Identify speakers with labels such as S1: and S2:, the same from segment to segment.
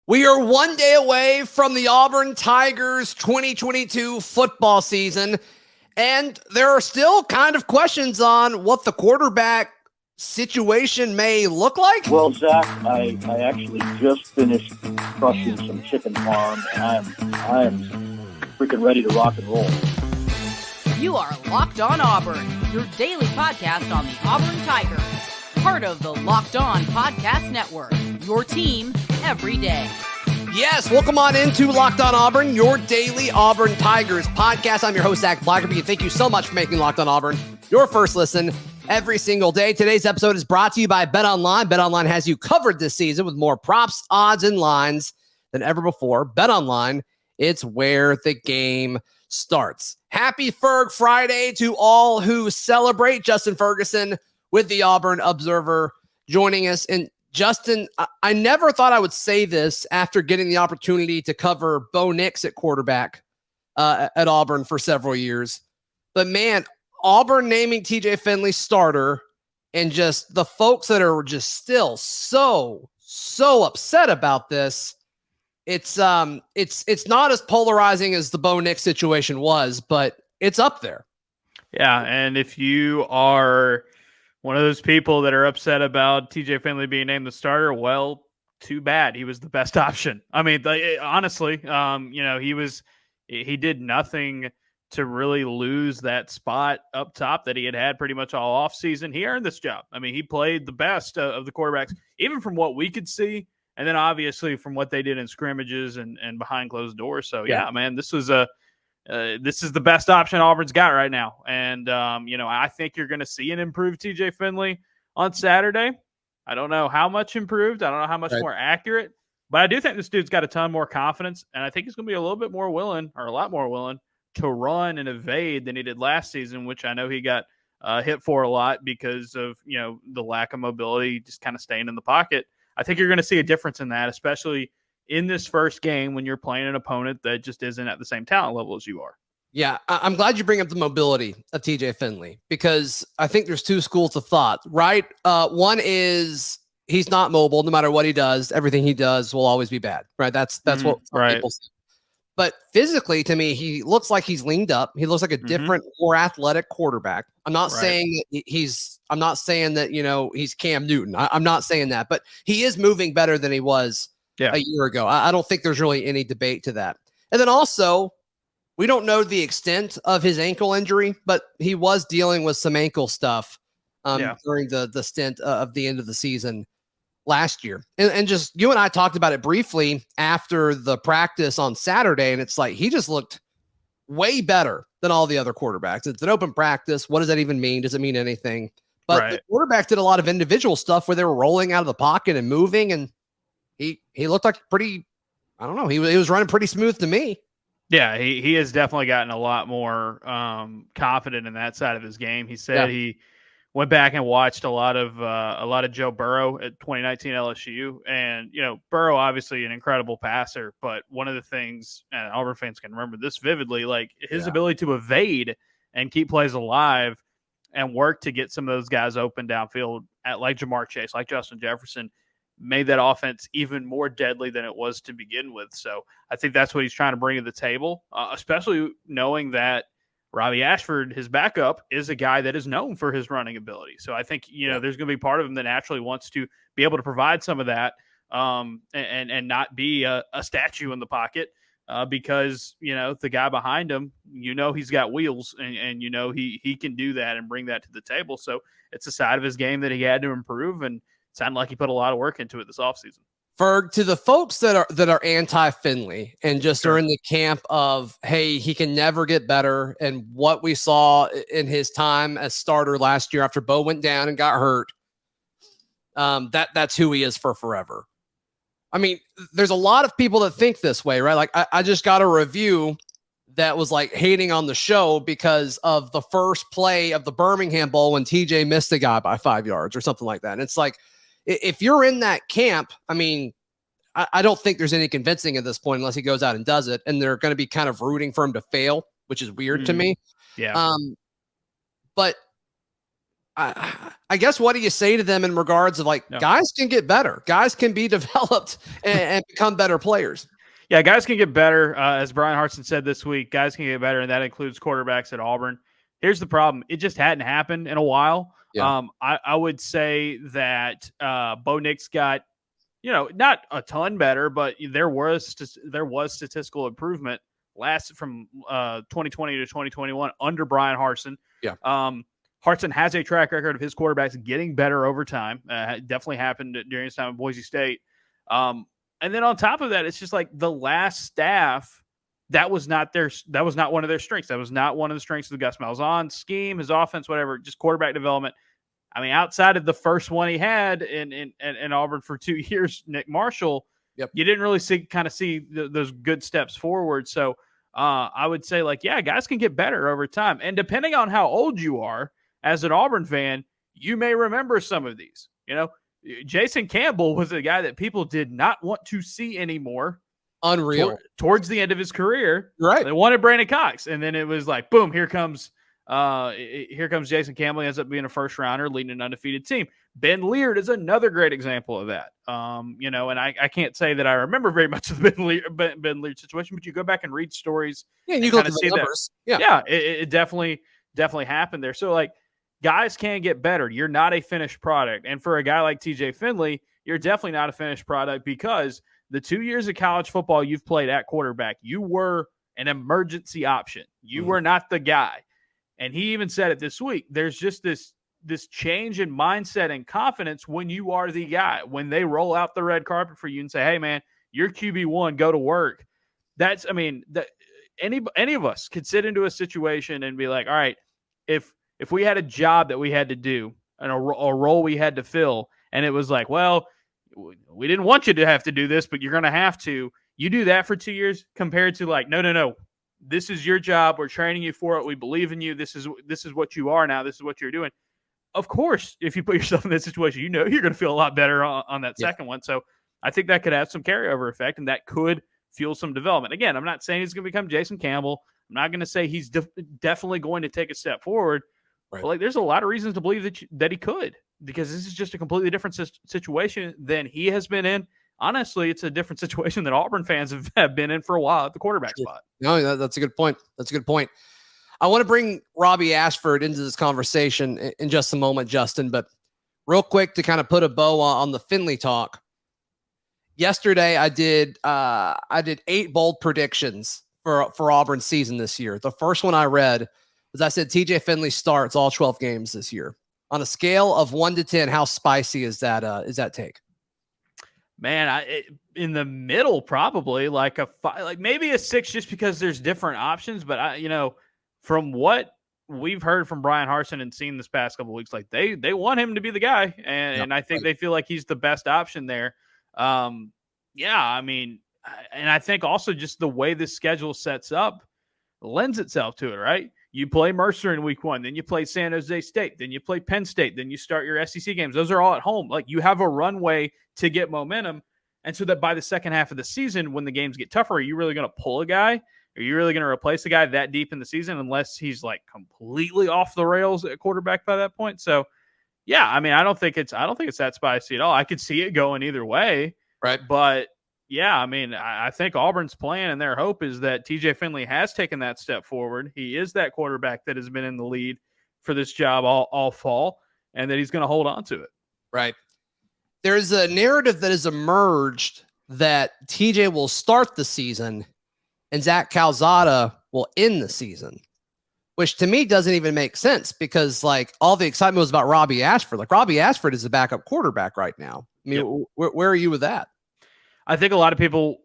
S1: We are one day away from the Auburn Tigers 2022 football season, and there are still kind of questions on what the quarterback situation may look like.
S2: Well, Zach, I actually just finished crushing some chicken farm, and I am freaking ready to rock and roll.
S3: You are Locked On Auburn, your daily podcast on the Auburn Tigers, part of the Locked On Podcast Network, your team every day.
S1: Yes, welcome on into Locked On Auburn, your daily Auburn Tigers podcast. I'm your host, Zac Blackerby, and thank you so much for making Locked On Auburn your first listen every single day. Today's episode is brought to you by BetOnline. BetOnline has you covered this season with more props, odds, and lines than ever before. BetOnline, it's where the game starts. Happy Ferg Friday to all who celebrate. Justin Ferguson with the Auburn Observer joining us. And Justin, I never thought I would say this after getting the opportunity to cover Bo Nix at quarterback at Auburn for several years. But man, Auburn naming TJ Finley starter and just the folks that are just still so upset about this. It's not as polarizing as the Bo Nix situation was, but it's up there.
S4: Yeah, and if you are one of those people that are upset about TJ Finley being named the starter, well, too bad. He was the best option. I mean, honestly, he did nothing to really lose that spot up top that he had pretty much all offseason. He earned this job. I mean, he played the best of the quarterbacks, even from what we could see, and then obviously from what they did in scrimmages and behind closed doors. So, yeah, man, this is the best option Auburn's got right now. And, I think you're going to see an improved TJ Finley on Saturday. I don't know how much improved. I don't know how much more accurate. But I do think this dude's got a ton more confidence. And I think he's going to be a little bit more willing, or a lot more willing, to run and evade than he did last season, which I know he got hit for a lot because of, the lack of mobility, just kind of staying in the pocket. I think you're going to see a difference in that, especially in this first game when you're playing an opponent that just isn't at the same talent level as you are.
S1: Yeah, I'm glad you bring up the mobility of TJ Finley because I think there's two schools of thought, right? One is he's not mobile. No matter what he does, everything he does will always be bad, right? That's what people say. But physically, to me, he looks like he's leaned up. He looks like a different, more athletic quarterback. I'm not saying I'm not saying that, he's Cam Newton. I'm not saying that, but he is moving better than he was a year ago. I don't think there's really any debate to that. And then also, we don't know the extent of his ankle injury, but he was dealing with some ankle stuff during the stint of the end of the season last year. And just you and I talked about it briefly after the practice on Saturday, and it's like he just looked way better than all the other quarterbacks. It's an open practice. What does that even mean? Does it mean anything? But the quarterback did a lot of individual stuff where they were rolling out of the pocket and moving, and he looked like pretty, I don't know, he was running pretty smooth to me. Yeah,
S4: he has definitely gotten a lot more confident in that side of his game. He said he went back and watched a lot of Joe Burrow at 2019 LSU, and Burrow obviously an incredible passer, but one of the things, and Auburn fans can remember this vividly, like his ability to evade and keep plays alive and work to get some of those guys open downfield, like Jamar Chase, like Justin Jefferson, made that offense even more deadly than it was to begin with. So I think that's what he's trying to bring to the table, especially knowing that Robbie Ashford, his backup, is a guy that is known for his running ability. So I think, there's going to be part of him that naturally wants to be able to provide some of that and not be a statue in the pocket because, the guy behind him, he's got wheels and he can do that and bring that to the table. So it's a side of his game that he had to improve, and it sounded like he put a lot of work into it this offseason.
S1: Ferg, to the folks that are anti-Finley and just are in the camp of, hey, he can never get better, and what we saw in his time as starter last year after Bo went down and got hurt, that's who he is for forever. I mean, there's a lot of people that think this way, right? Like I just got a review that was like hating on the show because of the first play of the Birmingham Bowl when TJ missed a guy by 5 yards or something like that. And it's like, if you're in that camp, I mean, I don't think there's any convincing at this point unless he goes out and does it. And they're going to be kind of rooting for him to fail, which is weird to me.
S4: Yeah.
S1: But I guess what do you say to them in regards of like guys can get better, guys can be developed and become better players?
S4: Yeah, guys can get better. As Bryan Harsin said this week, guys can get better, and that includes quarterbacks at Auburn. Here's the problem. it just hadn't happened in a while.
S1: Yeah.
S4: I would say that Bo Nix got, not a ton better, but there was statistical improvement from 2020 to 2021 under Bryan Harsin.
S1: Yeah.
S4: Harsin has a track record of his quarterbacks getting better over time. Definitely happened during his time at Boise State. And then on top of that, it's just like the last staff, that was not one of their strengths. That was not one of the strengths of the Gus Malzahn's scheme, his offense, whatever, just quarterback development. I mean, outside of the first one he had in Auburn for 2 years, Nick Marshall,
S1: Yep.
S4: You didn't really see those good steps forward. So I would say, guys can get better over time. And depending on how old you are as an Auburn fan, you may remember some of these. Jason Campbell was a guy that people did not want to see anymore.
S1: Unreal.
S4: Towards the end of his career.
S1: Right.
S4: They wanted Brandon Cox. And then it was like, boom, here comes Jason Campbell. He ends up being a first rounder, leading an undefeated team. Ben Leard is another great example of that. And I can't say that I remember very much of the Ben Leard situation, but you go back and read stories.
S1: Yeah, and you go to the numbers.
S4: That, it definitely happened there. So guys can get better. You're not a finished product. And for a guy like TJ Finley, you're definitely not a finished product because the 2 years of college football you've played at quarterback, you were an emergency option. You were not the guy. And he even said it this week. There's just this change in mindset and confidence when you are the guy. When they roll out the red carpet for you and say, hey, man, you're QB1, go to work. Any of us could sit into a situation and be like, all right, if we had a job that we had to do and a role we had to fill, and it was like, well, we didn't want you to have to do this, but you're going to have to. You do that for 2 years compared to no. This is your job. We're training you for it. We believe in you. This is what you are now. This is what you're doing. Of course, if you put yourself in that situation, you're going to feel a lot better on that second one. So I think that could have some carryover effect, and that could fuel some development. Again, I'm not saying he's going to become Jason Campbell. I'm not going to say he's definitely going to take a step forward. Right. But there's a lot of reasons to believe that he could, because this is just a completely different situation than he has been in. Honestly, it's a different situation that Auburn fans have been in for a while at the quarterback spot.
S1: No, that's a good point. I want to bring Robbie Ashford into this conversation in just a moment, Justin, but real quick to kind of put a bow on the Finley talk. Yesterday, I did 8 bold predictions for Auburn's season this year. The first one I read was I said TJ Finley starts all 12 games this year. On a scale of 1 to 10, how spicy is that take?
S4: Man, in the middle, probably like a 5, maybe a 6, just because there's different options. But from what we've heard from Bryan Harsin and seen this past couple of weeks, they want him to be the guy, and I think they feel like he's the best option there. And I think also just the way this schedule sets up lends itself to it, right? You play Mercer in week 1, then you play San Jose State, then you play Penn State, then you start your SEC games. Those are all at home. You have a runway to get momentum. And so that by the second half of the season, when the games get tougher, are you really going to pull a guy? Are you really going to replace a guy that deep in the season unless he's completely off the rails at quarterback by that point? So, yeah, I don't think it's that spicy at all. I could see it going either way.
S1: Right.
S4: But yeah, I think Auburn's plan and their hope is that TJ Finley has taken that step forward. He is that quarterback that has been in the lead for this job all fall, and that he's going to hold on to it.
S1: Right. There's a narrative that has emerged that TJ will start the season and Zach Calzada will end the season, which to me doesn't even make sense because all the excitement was about Robbie Ashford. Robbie Ashford is a backup quarterback right now. Where are you with that?
S4: I think a lot of people,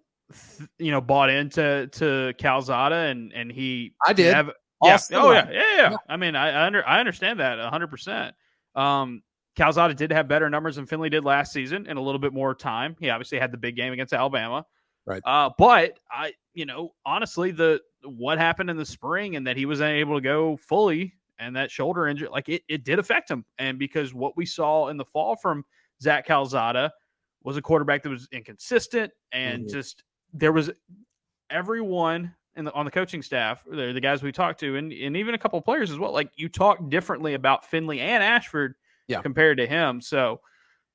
S4: bought into Calzada, and he.
S1: I did.
S4: Yeah. I understand that 100%. Calzada did have better numbers than Finley did last season and a little bit more time. He obviously had the big game against Alabama.
S1: Right.
S4: But honestly, what happened in the spring and that he was unable to go fully and that shoulder injury, it did affect him. And because what we saw in the fall from Zach Calzada was a quarterback that was inconsistent and just everyone on the coaching staff, the guys we talked to, and even a couple of players as well. Like, you talk differently about Finley and Ashford compared to him. So,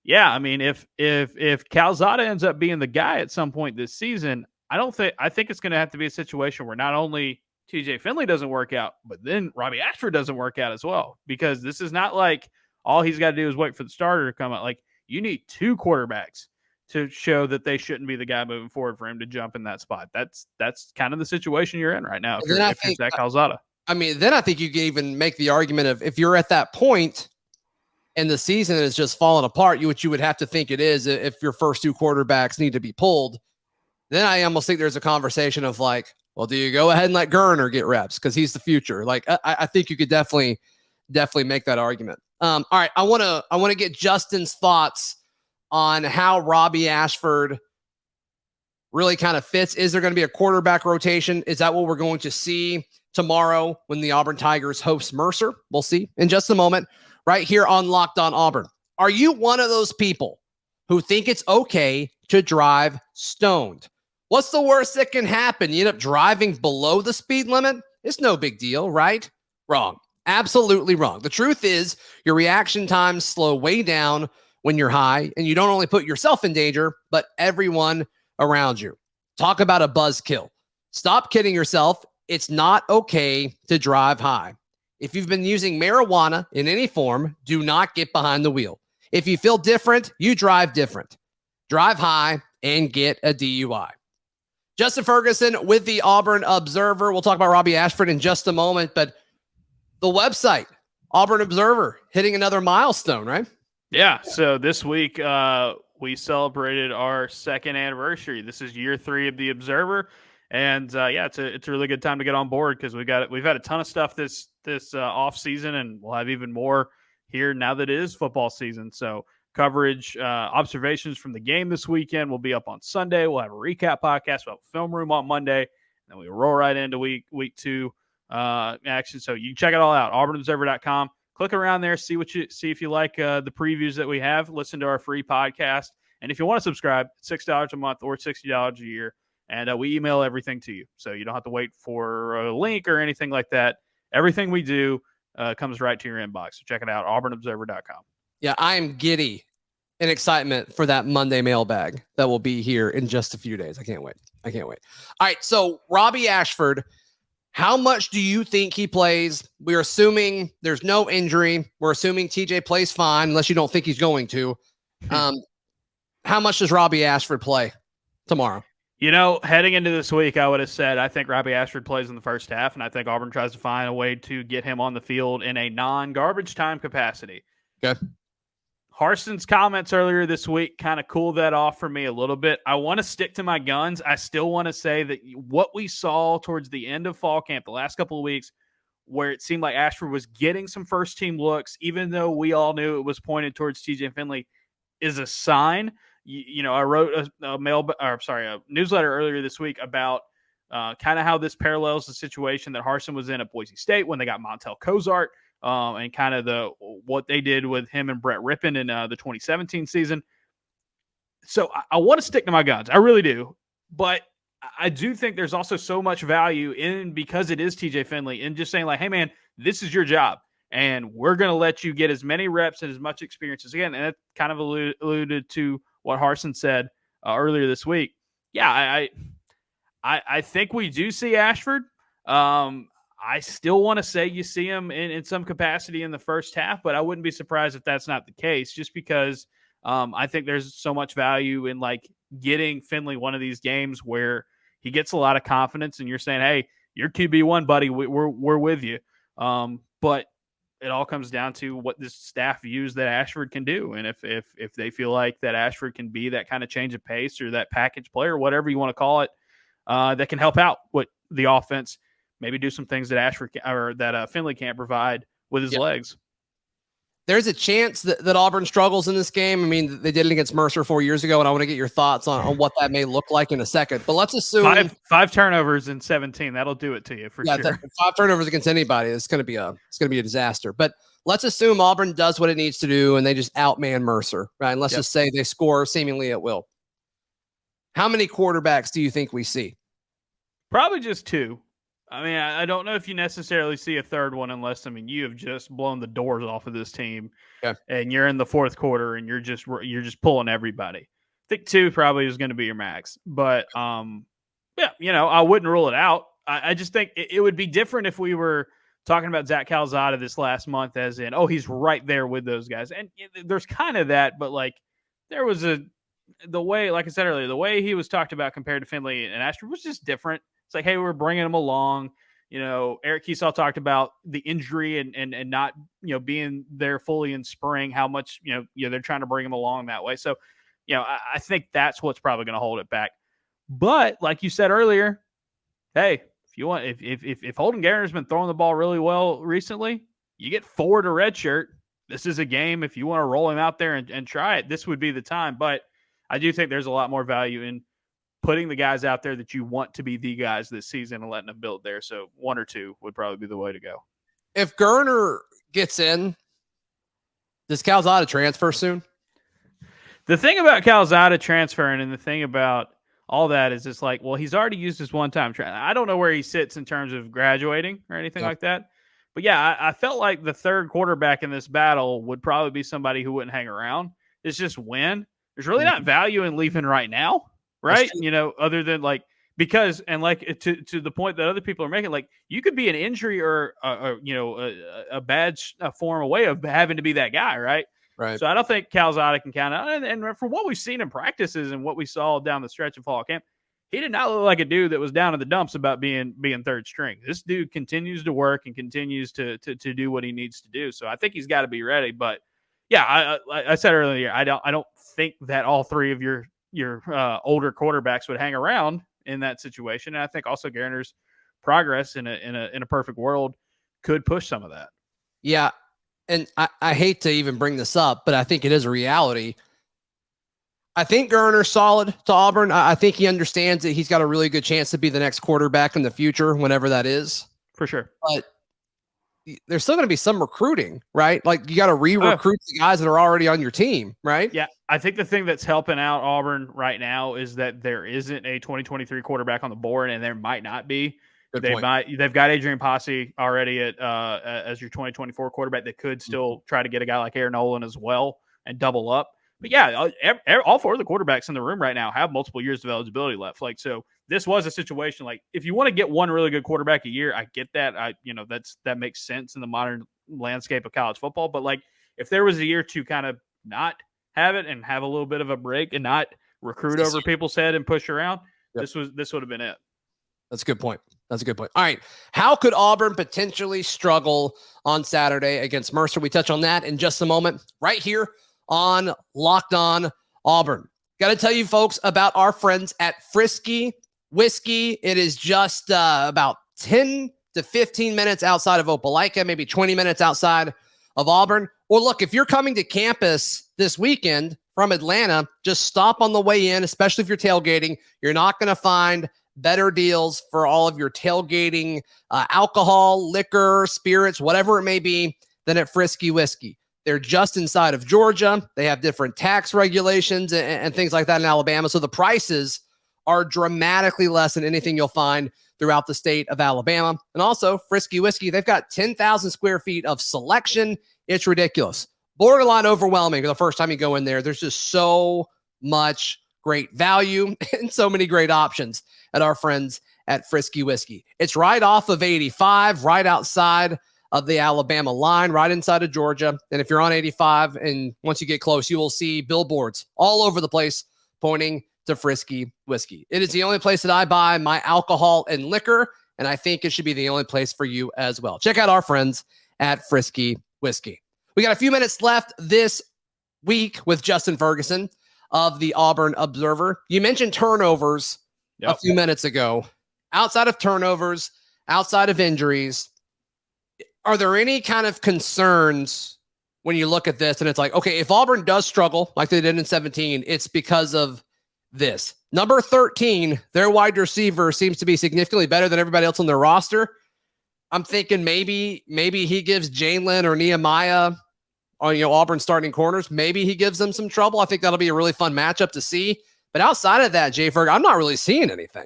S4: yeah, I mean, if Calzada ends up being the guy at some point this season, I think it's going to have to be a situation where not only TJ Finley doesn't work out, but then Robbie Ashford doesn't work out as well, because this is not like all he's got to do is wait for the starter to come out. Like, you need two quarterbacks to show that they shouldn't be the guy moving forward for him to jump in that spot. That's kind of the situation you're in right now if you're Zac Calzada.
S1: I mean, then I think you can even make the argument of, if you're at that point and the season is just falling apart, which you would have to think it is if your first two quarterbacks need to be pulled, then I almost think there's a conversation of like, well, do you go ahead and let Gerner get reps because he's the future? Like, I think you could definitely make that argument. All right, I want to get Justin's thoughts on how Robbie Ashford really kind of fits. Is there going to be a quarterback rotation? Is that what we're going to see tomorrow when the Auburn Tigers host Mercer? We'll see in just a moment, right here on Locked On Auburn. Are you one of those people who think it's okay to drive stoned? What's the worst that can happen? You end up driving below the speed limit? It's no big deal, right? Wrong. Absolutely wrong. The truth is your reaction times slow way down when you're high, and you don't only put yourself in danger, but everyone around you. Talk about a buzzkill. Stop kidding yourself. It's not okay to drive high. If you've been using marijuana in any form, do not get behind the wheel. If you feel different, you drive different. Drive high and get a DUI. Justin Ferguson with the Auburn Observer. We'll talk about Robbie Ashford in just a moment, but the website, Auburn Observer, hitting another milestone, right?
S4: Yeah, so this week we celebrated our second anniversary. This is year 3 of the Observer, and it's a really good time to get on board because we've had a ton of stuff this off season, and we'll have even more here now that it is football season. So coverage, observations from the game this weekend will be up on Sunday. We'll have a recap podcast. We'll have a film room on Monday, and then we roll right into week 2 action. So you can check it all out, auburnobserver.com. Click around there, see if you like the previews that we have. Listen to our free podcast, and if you want to subscribe, $6 a month or $60 a year, and we email everything to you, so you don't have to wait for a link or anything like that. Everything we do comes right to your inbox. So check it out, auburnobserver.com.
S1: Yeah, I am giddy in excitement for that Monday mailbag that will be here in just a few days. I can't wait. All right, so Robbie Ashford. How much do you think he plays? We're assuming there's no injury. We're assuming TJ plays fine, unless you don't think he's going to. How much does Robbie Ashford play tomorrow?
S4: You know, heading into this week, I would have said I think Robbie Ashford plays in the first half, and I think Auburn tries to find a way to get him on the field in a non-garbage time capacity.
S1: Okay.
S4: Harsin's comments earlier this week kind of cooled that off for me a little bit. I want to stick to my guns. I still want to say that what we saw towards the end of fall camp, the last couple of weeks, where it seemed like Ashford was getting some first-team looks, even though we all knew it was pointed towards TJ Finley, is a sign. I wrote a newsletter earlier this week about kind of how this parallels the situation that Harsin was in at Boise State when they got Montel Cozart. And kind of what they did with him and Brett Rippon in the 2017 season. So I want to stick to my guns. I really do. But I do think there's also so much value in, because it is TJ Finley, in just saying like, hey, man, this is your job. And we're going to let you get as many reps and as much experience as again. And it kind of alluded to what Harsin said earlier this week. Yeah, I think we do see Ashford. I still want to say you see him in some capacity in the first half, but I wouldn't be surprised if that's not the case, just because I think there's so much value in like getting Finley one of these games where he gets a lot of confidence and you're saying, hey, you're QB1, buddy. We're with you. But it all comes down to what this staff views that Ashford can do. And if they feel like that Ashford can be that kind of change of pace or that package player, whatever you want to call it, that can help out with the offense, maybe do some things that Finley can't provide with his legs.
S1: There's a chance that Auburn struggles in this game. I mean, they did it against Mercer 4 years ago, and I want to get your thoughts on what that may look like in a second. But let's assume
S4: five turnovers in 17. That'll do it to you for sure.
S1: 5 turnovers against anybody, it's going to be a disaster. But let's assume Auburn does what it needs to do, and they just outman Mercer, right? And let's just say they score seemingly at will. How many quarterbacks do you think we see?
S4: Probably just two. I mean, I don't know if you necessarily see a third one unless, I mean, you have just blown the doors off of this team, and you're in the fourth quarter and you're just pulling everybody. I think two probably is going to be your max, but yeah, I wouldn't rule it out. I just think it would be different if we were talking about Zach Calzada this last month, as in, oh, he's right there with those guys, and there's kind of that, but like there was the way, like I said earlier, the way he was talked about compared to Finley and Ashford was just different. It's like, hey, we're bringing him along. Eric Kiesau talked about the injury and not, being there fully in spring, how much, they're trying to bring him along that way. So, I think that's what's probably going to hold it back. But like you said earlier, hey, if you want, if Holden Gariner's been throwing the ball really well recently, you get 4 to redshirt. This is a game. If you want to roll him out there and try it, this would be the time. But I do think there's a lot more value in putting the guys out there that you want to be the guys this season and letting them build there. So 1 or 2 would probably be the way to go.
S1: If Garner gets in, does Calzada transfer soon?
S4: The thing about Calzada transferring and the thing about all that is it's like, well, he's already used his one-time I don't know where he sits in terms of graduating or anything like that. But yeah, I felt like the third quarterback in this battle would probably be somebody who wouldn't hang around. It's just when. There's really not value in leaving right now. Right. Other than like, because, and like to the point that other people are making, like you could be an injury or a bad form away of having to be that guy. Right.
S1: Right.
S4: So I don't think Calzada can count on. And from what we've seen in practices and what we saw down the stretch of fall camp, he did not look like a dude that was down in the dumps about being third string. This dude continues to work and continues to do what he needs to do. So I think he's got to be ready. But yeah, I said earlier, I don't think that all three of your older quarterbacks would hang around in that situation. And I think also Gariner's progress in a perfect world could push some of that.
S1: Yeah. And I hate to even bring this up, but I think it is a reality. I think Gariner's solid to Auburn. I think he understands that he's got a really good chance to be the next quarterback in the future, whenever that is.
S4: For sure.
S1: But there's still going to be some recruiting, right? Like you got to re-recruit the guys that are already on your team, right?
S4: Yeah. I think the thing that's helping out Auburn right now is that there isn't a 2023 quarterback on the board, and there might not be. They've got Adrian Posse already as your 2024 quarterback. They could still try to get a guy like Aaron Nolan as well and double up. But yeah, all 4 of the quarterbacks in the room right now have multiple years of eligibility left. Like, so this was a situation like if you want to get one really good quarterback a year, I get that. That makes sense in the modern landscape of college football. But like if there was a year to kind of not have it and have a little bit of a break and not recruit over people's head and push around, this would have been it.
S1: That's a good point. All right. How could Auburn potentially struggle on Saturday against Mercer? We touch on that in just a moment right here on Locked On Auburn. Got to tell you folks about our friends at Frisky Whiskey. It is just about 10 to 15 minutes outside of Opelika, maybe 20 minutes outside of Auburn. Or look, if you're coming to campus this weekend from Atlanta, just stop on the way in, especially if you're tailgating. You're not going to find better deals for all of your tailgating, alcohol, liquor, spirits, whatever it may be, than at Frisky Whiskey. They're just inside of Georgia. They have different tax regulations and things like that in Alabama. So the prices are dramatically less than anything you'll find throughout the state of Alabama. And also, Frisky Whiskey, they've got 10,000 square feet of selection. It's ridiculous. Borderline overwhelming the first time you go in there. There's just so much great value and so many great options at our friends at Frisky Whiskey. It's right off of 85, right outside of the Alabama line, right inside of Georgia. And if you're on 85 and once you get close, you will see billboards all over the place pointing to Frisky Whiskey. It is the only place that I buy my alcohol and liquor, and I think it should be the only place for you as well. Check out our friends at Frisky Whiskey. We got a few minutes left this week with Justin Ferguson of the Auburn Observer. You mentioned turnovers a few minutes ago. Outside of turnovers, outside of injuries, are there any kind of concerns when you look at this and it's like, okay, if Auburn does struggle like they did in 17, it's because of this. Number 13, their wide receiver seems to be significantly better than everybody else on their roster. I'm thinking maybe he gives Jalen or Nehemiah on Auburn starting corners. Maybe he gives them some trouble. I think that'll be a really fun matchup to see. But outside of that, Jay Ferg, I'm not really seeing anything.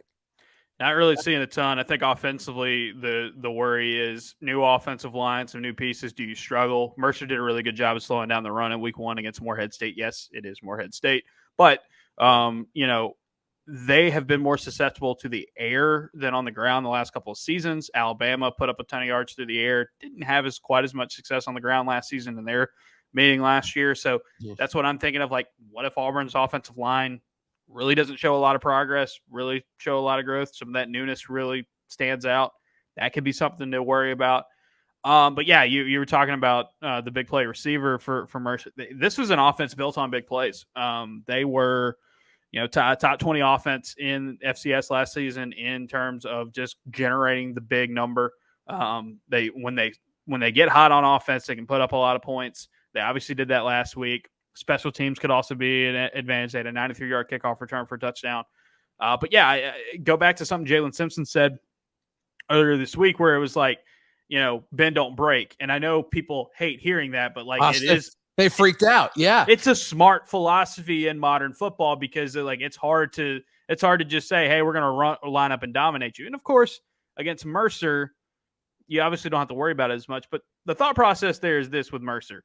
S4: Not really seeing a ton. I think offensively, the worry is new offensive line, some new pieces. Do you struggle? Mercer did a really good job of slowing down the run in week 1 against Morehead State. Yes, it is Morehead State. But, they have been more susceptible to the air than on the ground the last couple of seasons. Alabama put up a ton of yards through the air. Didn't have quite as much success on the ground last season in their meeting last year. So that's what I'm thinking of. Like, what if Auburn's offensive line really doesn't show a lot of progress, really show a lot of growth? Some of that newness really stands out. That could be something to worry about. But yeah, you were talking about the big play receiver for Mercer. This was an offense built on big plays. They were, top 20 offense in FCS last season in terms of just generating the big number. When they get hot on offense, they can put up a lot of points. They obviously did that last week. Special teams could also be an advantage. They had a 93-yard kickoff return for a touchdown. But yeah, I go back to something Jalen Simpson said earlier this week where it was like, bend don't break. And I know people hate hearing that, but
S1: they freaked out. Yeah.
S4: It's a smart philosophy in modern football because it's hard to just say, hey, we're going to line up and dominate you. And of course, against Mercer, you obviously don't have to worry about it as much. But the thought process there is this with Mercer.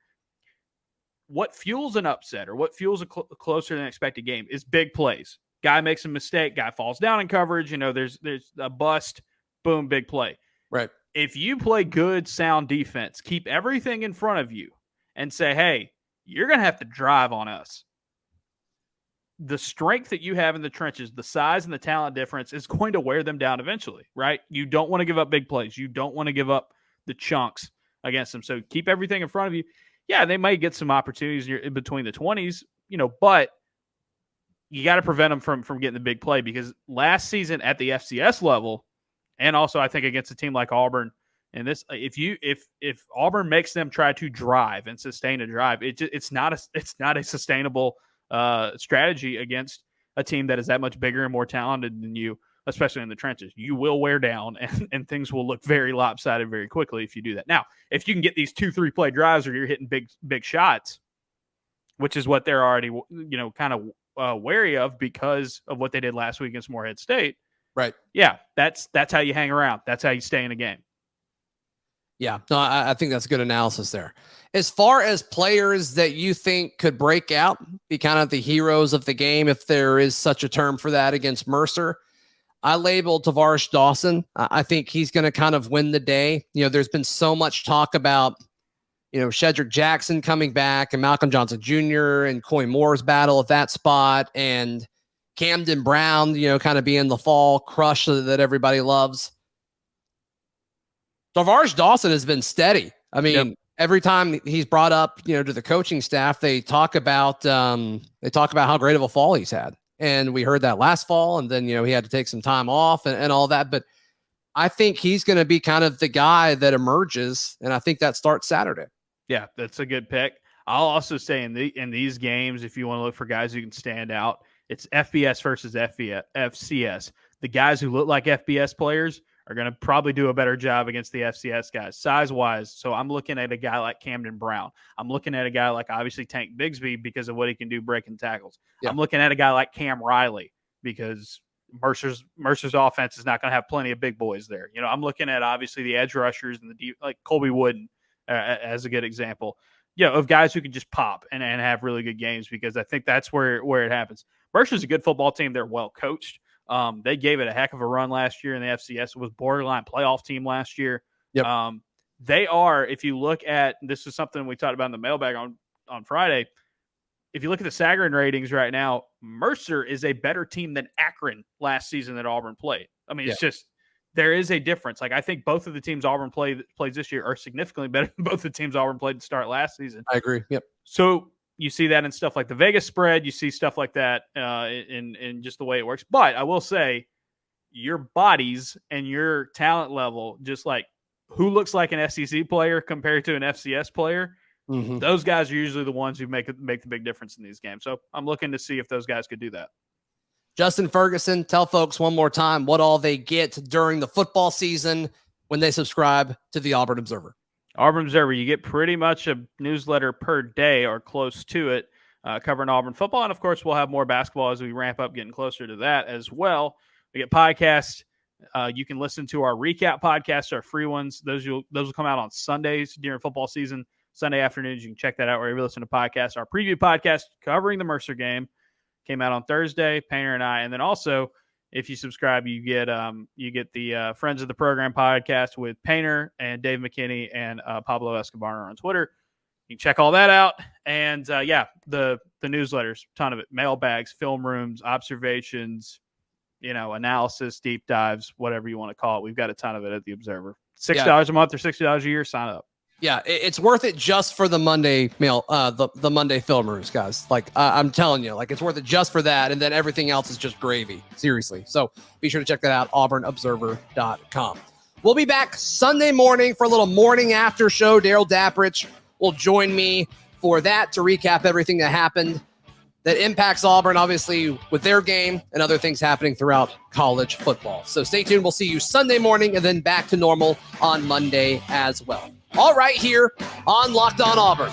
S4: What fuels an upset or what fuels a closer than expected game is big plays. Guy makes a mistake, guy falls down in coverage, there's a bust, boom, big play.
S1: Right.
S4: If you play good, sound defense, keep everything in front of you and say, hey, you're going to have to drive on us. The strength that you have in the trenches, the size and the talent difference is going to wear them down eventually, right? You don't want to give up big plays. You don't want to give up the chunks against them. So keep everything in front of you. Yeah, they might get some opportunities in between the 20s, but you got to prevent them from getting the big play because last season at the FCS level, and also I think against a team like Auburn, and this if Auburn makes them try to drive and sustain a drive, it's not a sustainable strategy against a team that is that much bigger and more talented than you, especially in the trenches. You will wear down and things will look very lopsided very quickly if you do that. Now, if you can get these 2-3 play drives where you're hitting big shots, which is what they're already, kind of wary of because of what they did last week against Morehead State.
S1: Right.
S4: Yeah. That's how you hang around. That's how you stay in a game.
S1: Yeah. No, I think that's good analysis there. As far as players that you think could break out, be kind of the heroes of the game, if there is such a term for that against Mercer, I labeled Tavares Dawson. I think he's going to kind of win the day. There's been so much talk about, Shedrick Jackson coming back and Malcolm Johnson Jr. and Coy Moore's battle at that spot and Camden Brown, kind of being the fall crush that everybody loves. Tavares Dawson has been steady. I mean, Every time he's brought up, to the coaching staff, they talk about how great of a fall he's had. And we heard that last fall, and then, he had to take some time off and all that. But I think he's going to be kind of the guy that emerges, and I think that starts Saturday.
S4: Yeah, that's a good pick. I'll also say in these games, if you want to look for guys who can stand out, it's FBS versus FCS. The guys who look like FBS players are going to probably do a better job against the FCS guys, size-wise. So I'm looking at a guy like Camden Brown. I'm looking at a guy like, obviously, Tank Bigsby because of what he can do breaking tackles. Yeah. I'm looking at a guy like Cam Riley because Mercer's offense is not going to have plenty of big boys there. I'm looking at, obviously, the edge rushers and the deep, like Colby Wooden as a good example, of guys who can just pop and have really good games because I think that's where it happens. Mercer's a good football team. They're well coached. They gave it a heck of a run last year in the FCS. It was borderline playoff team last year. Yep. They are, if you look at, this is something we talked about in the mailbag on Friday. If you look at the Sagarin ratings right now, Mercer is a better team than Akron last season that Auburn played. I mean, it's just, there is a difference. Like, I think both of the teams Auburn plays this year are significantly better than both the teams Auburn played to start last season.
S1: I agree. Yep.
S4: So you see that in stuff like the Vegas spread. You see stuff like that in just the way it works. But I will say your bodies and your talent level, just like who looks like an SEC player compared to an FCS player, those guys are usually the ones who make the big difference in these games. So I'm looking to see if those guys could do that.
S1: Justin Ferguson, tell folks one more time what all they get during the football season when they subscribe to the Auburn Observer.
S4: Auburn Observer, you get pretty much a newsletter per day or close to it, covering Auburn football. And, of course, we'll have more basketball as we ramp up, getting closer to that as well. We get podcasts You can listen to our recap podcasts, our free ones. Those will come out on Sundays during football season, Sunday afternoons. You can check that out wherever you listen to podcasts. Our preview podcast covering the Mercer game came out on Thursday, Painter and I. And then also, if you subscribe, you get the Friends of the Program podcast with Painter and Dave McKinney and Pablo Escobar on Twitter. You can check all that out. And the newsletters, ton of it, mailbags, film rooms, observations, analysis, deep dives, whatever you want to call it. We've got a ton of it at the Observer. $6 a month or $60 a year. Sign up.
S1: Yeah, it's worth it just for the Monday mail, the Monday film rooms, guys. Like I'm telling you, like it's worth it just for that, and then everything else is just gravy. Seriously. So be sure to check that out, auburnobserver.com. We'll be back Sunday morning for a little morning after show. Daryl Dapprich will join me for that to recap everything that happened that impacts Auburn, obviously, with their game and other things happening throughout college football. So stay tuned. We'll see you Sunday morning and then back to normal on Monday as well. All right, here on Locked On Auburn.